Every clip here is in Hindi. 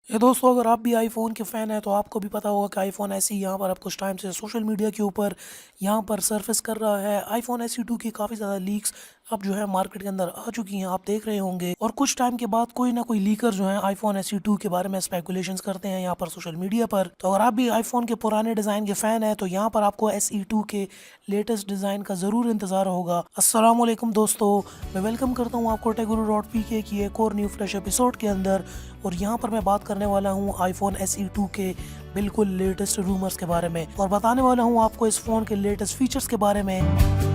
ये दोस्तों, अगर आप भी आईफ़ोन के फ़ैन हैं तो आपको भी पता होगा कि आईफ़ोन एसई यहाँ पर अब कुछ टाइम से सोशल मीडिया के ऊपर यहाँ पर सरफेस कर रहा है। आईफ़ोन एसई 2 की काफ़ी ज़्यादा लीक्स अब जो है मार्केट के अंदर आ चुकी हैं, आप देख रहे होंगे। और कुछ टाइम के बाद कोई ना कोई लीकर जो है आईफ़ोन एसई 2 के बारे में स्पेकुलेशंस करते हैं यहाँ पर सोशल मीडिया पर। तो अगर आप भी आईफ़ोन के पुराने डिज़ाइन के फ़ैन हैं तो यहाँ पर आपको एसई 2 के लेटेस्ट डिज़ाइन का ज़रूर इंतज़ार होगा। अस्सलाम वालेकुम दोस्तों, मैं वेलकम करता हूँ आपको Urdu.PK की एक और न्यू फ्रेश एपिसोड के अंदर। और यहाँ पर मैं बात करने वाला हूँ आईफोन एसई 2 के बिल्कुल लेटेस्ट रूमर्स के बारे में, और बताने वाला हूँ आपको इस फ़ोन के लेटेस्ट फीचर्स के बारे में।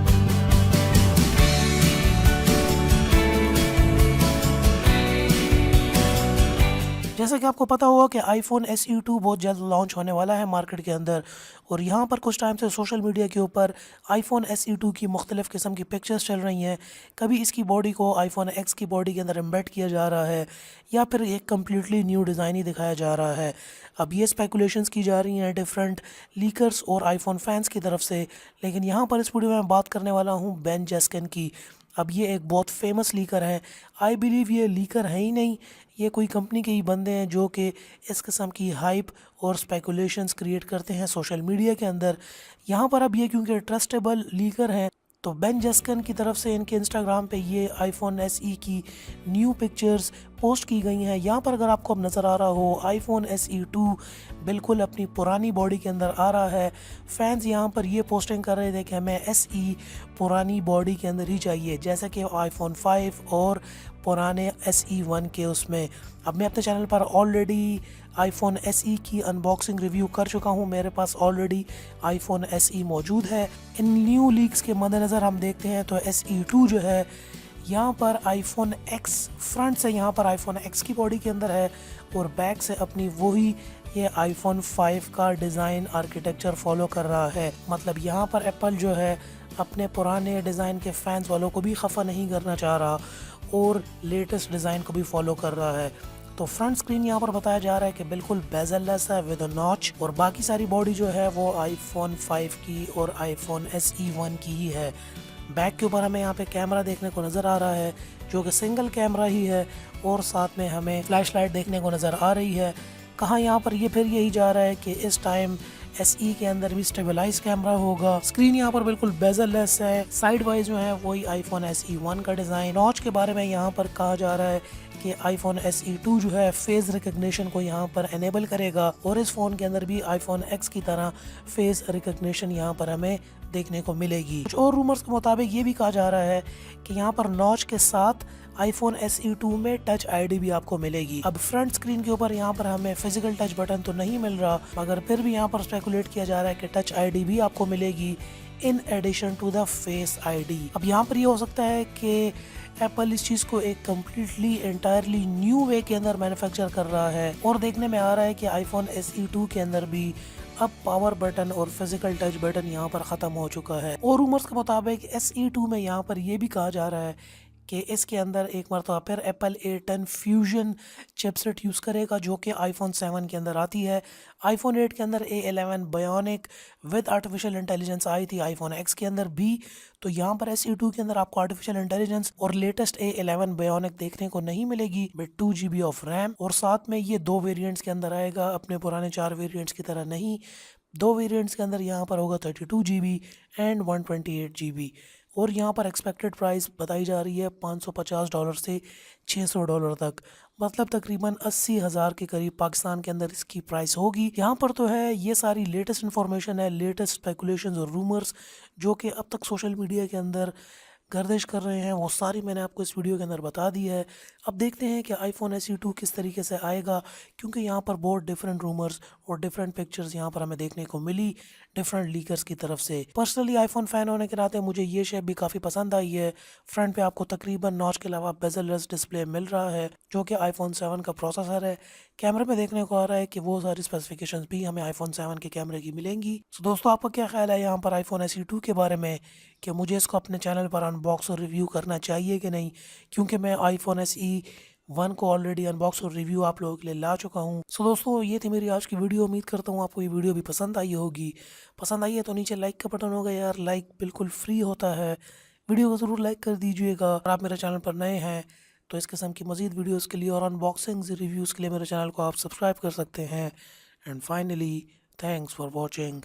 जैसा कि आपको पता होगा कि आईफोन एसई 2 बहुत जल्द लॉन्च होने वाला है मार्केट के अंदर। और यहाँ पर कुछ टाइम से सोशल मीडिया के ऊपर आईफोन एसई 2 की मुख्तलिफ़ किस्म की पिक्चर्स चल रही हैं। कभी इसकी बॉडी को आईफोन एक्स की बॉडी के अंदर एम्बेड किया जा रहा है, या फिर एक कम्प्लीटली न्यू डिज़ाइन ही दिखाया जा रहा है। अब ये स्पेकुलेशंस की जा रही हैं डिफरेंट लीकर्स और आईफोन फैंस की तरफ से। लेकिन यहाँ पर इस वीडियो में मैं बात करने वाला हूँ बेन जेस्किन की। अब ये एक बहुत फेमस लीकर है। आई बिलीव ये लीकर है ही नहीं, ये कोई कंपनी के ही बंदे हैं जो कि इस किस्म की हाइप और स्पेकुलेशंस क्रिएट करते हैं सोशल मीडिया के अंदर। यहाँ पर अब ये क्योंकि ट्रस्टेबल लीकर हैं तो बेन जेस्किन की तरफ से इनके इंस्टाग्राम पे ये आईफोन एसई की न्यू पिक्चर्स पोस्ट की गई हैं। यहाँ पर अगर आपको अब नज़र आ रहा हो आईफोन एसई 2 बिल्कुल अपनी पुरानी बॉडी के अंदर आ रहा है। फैंस यहाँ पर ये पोस्टिंग कर रहे थे कि हमें एसई पुरानी बॉडी के अंदर ही चाहिए, जैसे कि आईफोन 5 और पुराने एसई 1 के उसमें। अब मैं अपने चैनल पर ऑलरेडी आईफोन एसई की अनबॉक्सिंग रिव्यू कर चुका हूँ, मेरे पास ऑलरेडी आईफोन एसई मौजूद है। इन न्यू लीक्स के मद्देनज़र हम देखते हैं तो एसई 2 जो है यहाँ पर आईफोन एक्स फ्रंट से यहाँ पर आईफोन एक्स की बॉडी के अंदर है, और बैक से अपनी वही ये आईफोन 5 का डिज़ाइन आर्किटेक्चर फॉलो कर रहा है। मतलब यहाँ पर एप्पल जो है अपने पुराने डिज़ाइन के फैंस वालों को भी खफा नहीं करना चाह रहा और लेटेस्ट डिज़ाइन को भी फॉलो कर रहा है। तो फ्रंट स्क्रीन यहाँ पर बताया जा रहा है कि बिल्कुल बेजललेस है विद नॉच, और बाकी सारी बॉडी जो है वो आईफोन 5 की और आईफोन एसई 1 की ही है। बैक के ऊपर हमें यहाँ पे कैमरा देखने को नज़र आ रहा है जो कि सिंगल कैमरा ही है, और साथ में हमें फ्लैश लाइट देखने को नज़र आ रही है। कहाँ यहाँ पर ये फिर यही जा रहा है कि इस टाइम एसई के अंदर भी स्टेबलाइज कैमरा होगा। स्क्रीन यहाँ पर बिल्कुल बेजललेस है, साइड वाइज जो है वही आईफोन एसई 1 का डिज़ाइन। नॉच के बारे में यहाँ पर कहा जा रहा है कि आईफोन एसई 2 जो है फेस रिकग्निशन को यहाँ पर एनेबल करेगा, और इस फ़ोन के अंदर भी आईफोन एक्स की तरह फेस रिकग्निशन यहाँ पर हमें देखने को मिलेगी। कुछ और रूमर्स के मुताबिक ये भी कहा जा रहा है कि यहाँ पर नॉच के साथ आईफोन एसई 2 में टच आईडी भी आपको मिलेगी। अब फ्रंट स्क्रीन के ऊपर यहाँ पर हमें फिजिकल टच बटन तो नहीं मिल रहा, मगर फिर भी यहाँ पर स्पेकुलेट किया जा रहा है कि टच आईडी भी आपको मिलेगी in addition to the Face ID. अब यहाँ पर ये हो सकता है कि एप्पल इस चीज़ को एक कम्प्लीटली एंटायरली न्यू वे के अंदर मैन्युफैक्चर कर रहा है, और देखने में आ रहा है कि आईफोन एसई 2 के अंदर भी अब पावर बटन और फिजिकल टच बटन यहाँ पर ख़त्म हो चुका है। और रूमर्स के मुताबिक एसई 2 में यहाँ पर यह भी कहा जा रहा है कि इसके अंदर एक मरतबा फिर Apple A10 fusion chipset use करेगा जो कि आईफोन 7 के अंदर आती है। आईफोन 8 के अंदर A11 bionic with artificial intelligence आई थी, आईफोन एक्स के अंदर भी। तो यहाँ पर एसई 2 के अंदर आपको आर्टिफिशियल इंटेलिजेंस और लेटेस्ट A11 बायोनिक देखने को नहीं मिलेगी विद 2 GB ऑफ रैम। और साथ में ये दो वेरिएंट्स के अंदर आएगा, अपने पुराने 4 वेरिएंट्स की तरह नहीं। दो वेरिएंट्स के अंदर यहाँ पर होगा 32 GB एंड 128 GB। और यहाँ पर एक्सपेक्टेड प्राइस बताई जा रही है $550 से $600 तक, मतलब तकरीबन 80,000 के करीब पाकिस्तान के अंदर इसकी प्राइस होगी। यहाँ पर तो है ये सारी लेटेस्ट इन्फॉर्मेशन है, लेटेस्ट स्पेकुलेशंस और रूमर्स जो कि अब तक सोशल मीडिया के अंदर गर्दिश कर रहे हैं, वो सारी मैंने आपको इस वीडियो के अंदर बता दी है। अब देखते हैं कि आईफोन एसई 2 किस तरीके से आएगा, क्योंकि यहाँ पर बहुत डिफरेंट रूमर्स और डिफरेंट पिक्चर्स यहाँ पर हमें देखने को मिली डिफरेंट लीकर्स की तरफ से। पर्सनली आईफोन फ़ैन होने के नाते मुझे ये शेप भी काफ़ी पसंद आई है। फ्रंट पे आपको तकरीबन नॉच के अलावा बेजललेस डिस्प्ले मिल रहा है जो कि आईफोन 7 का प्रोसेसर है। कैमरे में देखने को आ रहा है कि वो सारी स्पेसिफिकेशंस भी हमें आईफोन 7 के कैमरे की मिलेंगी। तो दोस्तों, आपका क्या ख्याल है यहाँ पर आईफोन एसई 2 के बारे में, कि मुझे इसको अपने चैनल पर अनबॉक्स और रिव्यू करना चाहिए कि नहीं? क्योंकि मैं आईफोन एसई 1 को ऑलरेडी अनबॉक्स और रिव्यू आप लोगों के लिए ला चुका हूँ। सो दोस्तों, ये थी मेरी आज की वीडियो। उम्मीद करता हूँ आपको ये वीडियो भी पसंद आई होगी। पसंद आई है तो नीचे लाइक का बटन होगा यार, लाइक बिल्कुल फ्री होता है। वीडियो को ज़रूर लाइक कर दीजिएगा। और आप मेरे चैनल पर नए हैं तो इस किस्म की मज़ीद वीडियोज़ के लिए और अनबॉक्सिंग्स रिव्यूज़ के लिए मेरे चैनल को आप सब्सक्राइब कर सकते हैं। And finally thanks for watching.